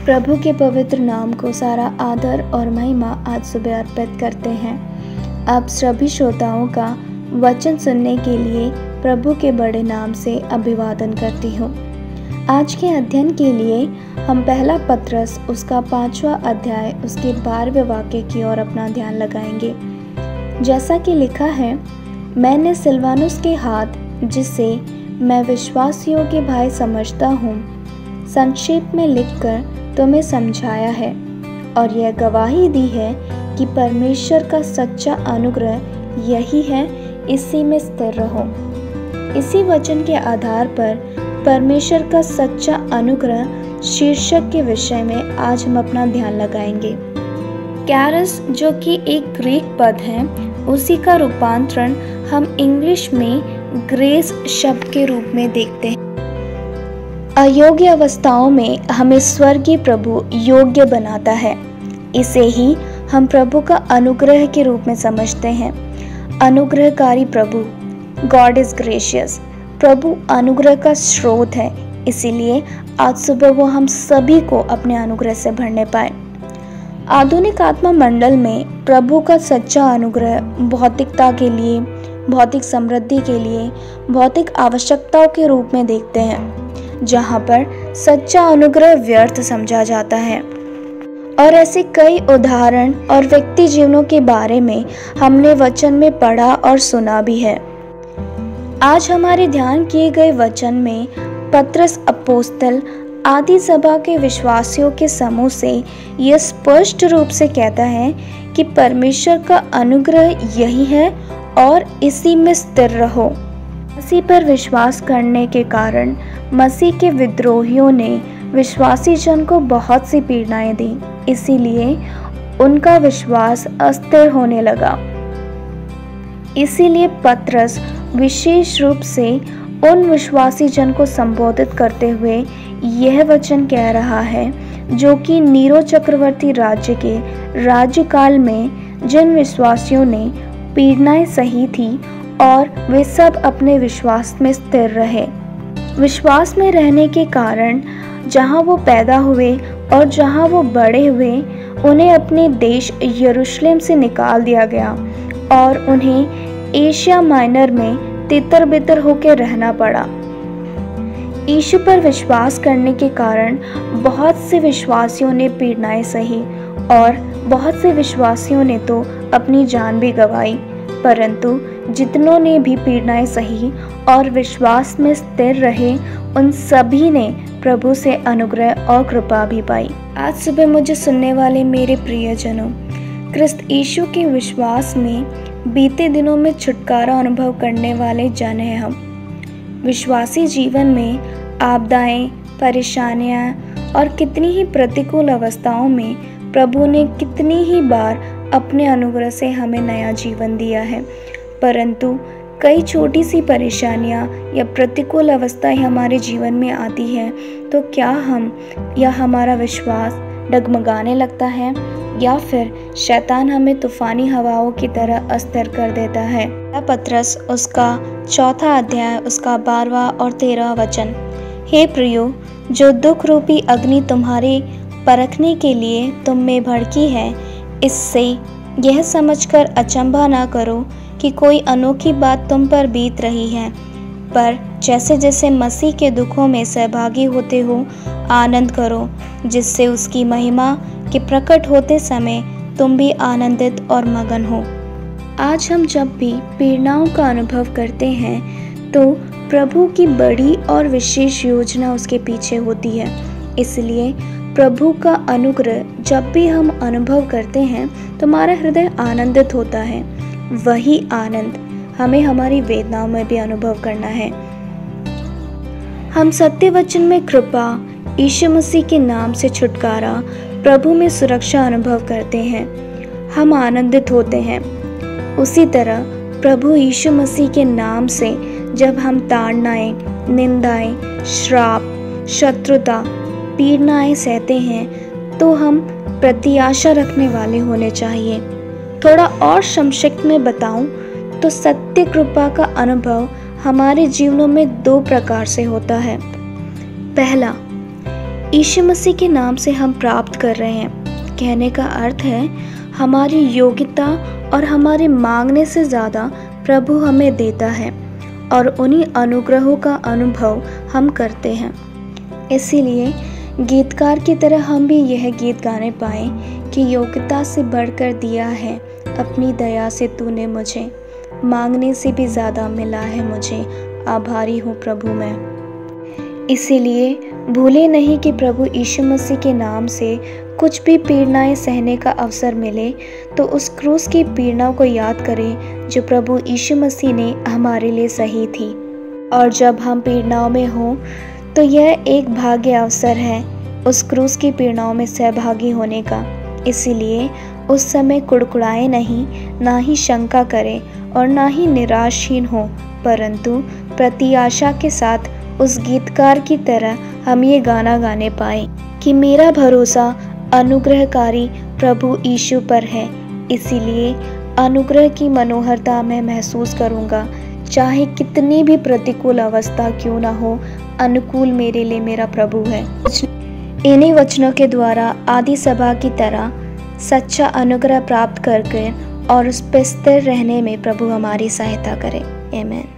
प्रभु के पवित्र नाम को सारा आदर और महिमा आज सुबह अर्पित करते हैं। आप सभी श्रोताओं का वचन सुनने के लिए प्रभु के बड़े नाम से अभिवादन करती हूँ। आज के अध्ययन के लिए हम पहला पत्रस उसका 5वां अध्याय उसके 12वें वाक्य की ओर अपना ध्यान लगाएंगे। जैसा कि लिखा है, मैंने सिलवानुस के हाथ, जिसे मैं विश्वास योग्य भाई समझता हूँ, संक्षेप में लिखकर तुम्हें समझाया है और यह गवाही दी है कि परमेश्वर का सच्चा अनुग्रह यही है, इसी में स्थिर रहो। इसी वचन के आधार पर परमेश्वर का सच्चा अनुग्रह शीर्षक के विषय में आज हम अपना ध्यान लगाएंगे। कैरस, जो कि एक ग्रीक पद है, उसी का रूपांतरण हम इंग्लिश में ग्रेस शब्द के रूप में देखते हैं। अयोग्य अवस्थाओं में हमें स्वर्गीय प्रभु योग्य बनाता है। इसे ही हम प्रभु का अनुग्रह के रूप में समझते हैं। अनुग्रहकारी प्रभु, गॉड इज ग्रेशियस। प्रभु अनुग्रह का स्रोत है, इसीलिए आज सुबह वो हम सभी को अपने अनुग्रह से भरने पाए। आधुनिक आत्मा मंडल में प्रभु का सच्चा अनुग्रह भौतिकता के लिए, भौतिक समृद्धि के लिए, भौतिक आवश्यकताओं के रूप में देखते हैं, जहाँ पर सच्चा अनुग्रह व्यर्थ समझा जाता है। और ऐसे कई उदाहरण और व्यक्ति जीवनों के बारे में हमने वचन में पढ़ा और सुना भी है। आज हमारे ध्यान किए गए वचन में पत्रस अपोस्तल आदि सभा के विश्वासियों के समूह से यह स्पष्ट रूप से कहता है कि परमेश्वर का अनुग्रह यही है और इसी में स्थिर रहो। मसीह पर विश्वास करने के कारण मसीह के विद्रोहियों ने विश्वासी जन को बहुत सी पीड़ाएं दी, इसीलिए उनका विश्वास अस्थिर होने लगा। इसीलिए पत्रस विशेष रूप से उन विश्वासी जन को संबोधित करते हुए यह वचन कह रहा है, जो कि नीरो चक्रवर्ती राज्य के राज्यकाल में जिन विश्वासियों ने पीड़ाएं सही थी और वे सब अपने विश्वास में स्थिर रहे। विश्वास में रहने के कारण जहाँ वो पैदा हुए और जहाँ वो बड़े हुए, उन्हें अपने देश यरूशलेम से निकाल दिया गया और उन्हें एशिया माइनर में तितर बितर होकर रहना पड़ा। यीशु पर विश्वास करने के कारण बहुत से विश्वासियों ने पीड़ाएं सही और बहुत से विश्वासियों ने तो अपनी जान भी गंवाई, परंतु जितनों ने भी पीड़ाएं सही और विश्वास में स्थिर रहे, उन सभी ने प्रभु से अनुग्रह और कृपा भी पाई। आज सुबह मुझे सुनने वाले मेरे प्रियजनों, क्रिस्त यीशु के विश्वास में बीते दिनों में छुटकारा अनुभव करने वाले जन हैं हम। विश्वासी जीवन में आपदाएं, परेशानियां और कितनी ही प्रतिकूल अवस्थाओं में प्रभु ने कितनी ही बार अपने अनुग्रह से हमें नया जीवन दिया है, परंतु कई छोटी सी परेशानियां या प्रतिकूल अवस्थाएं हमारे जीवन में आती हैं, तो क्या हम या हमारा विश्वास डगमगाने लगता है या फिर शैतान हमें तूफानी हवाओं की तरह अस्थिर कर देता है। पत्रस उसका 4वां अध्याय उसका 12वां और 13वां वचन। हे प्रियो, जो दुख रूपी अग्नि तुम्हारी परखने के लिए तुम में भड़की है, इससे यह समझकर अचंभा ना करो कि कोई अनोखी बात तुम पर बीत रही है, पर जैसे जैसे मसीह के दुखों में सहभागी होते हो, आनंद करो, जिससे उसकी महिमा के प्रकट होते समय तुम भी आनंदित और मगन हो। आज हम जब भी पीड़ाओं का अनुभव करते हैं, तो प्रभु की बड़ी और विशेष योजना उसके पीछे होती है। इसलिए प्रभु का अनुग्रह जब भी हम अनुभव करते हैं, तो हमारा हृदय आनंदित होता है। वही आनंद हमें हमारी वेदनाओं में भी अनुभव करना है। हम सत्य वचन में कृपा, यीशु मसीह के नाम से छुटकारा, प्रभु में सुरक्षा अनुभव करते हैं, हम आनंदित होते हैं। उसी तरह प्रभु यीशु मसीह के नाम से जब हम ताड़नाएं, निंदाएं, श्राप, शत्रुता, पीड़ाएं सहते हैं, तो हम प्रत्याशा रखने वाले होने चाहिए। थोड़ा और संक्षिप्त में बताऊं तो सत्य कृपा का अनुभव हमारे जीवनों में 2 प्रकार से होता है। पहला, यीशु मसीह के नाम से हम प्राप्त कर रहे हैं। कहने का अर्थ है हमारी योग्यता और हमारे मांगने से ज़्यादा प्रभु हमें देता है और उन्हीं अनुग्रहों का अनुभव हम करते हैं। इसीलिए गीतकार की तरह हम भी यह गीत गाने पाएँ कि योग्यता से बढ़कर दिया है, अपनी दया से तूने मुझे, मांगने से भी ज़्यादा मिला है मुझे, आभारी हूँ प्रभु मैं। इसीलिए भूले नहीं कि प्रभु यीशु मसीह के नाम से कुछ भी पीड़ाएं सहने का अवसर मिले तो उस क्रूस की पीड़ाओं को याद करें जो प्रभु यीशु मसीह ने हमारे लिए सही थी। और जब हम पीड़ाओं में हों तो यह एक भाग्य अवसर है उस क्रूस की पीड़ाओं में सहभागी होने का। इसीलिए उस समय कुड़कुड़ाए नहीं, ना ही शंका करें और ना ही निराशहीन हो, परंतु प्रत्याशा के साथ उस गीतकार की तरह हम ये गाना गाने पाए कि मेरा भरोसा अनुग्रहकारी प्रभु यीशु पर है। इसीलिए अनुग्रह की मनोहरता मैं महसूस करूँगा, चाहे कितनी भी प्रतिकूल अवस्था क्यों ना हो, अनुकूल मेरे लिए मेरा प्रभु है। इन्हीं वचनों के द्वारा आदि सभा की तरह सच्चा अनुग्रह प्राप्त करके और उस पर स्थिर रहने में प्रभु हमारी सहायता करे। आमीन।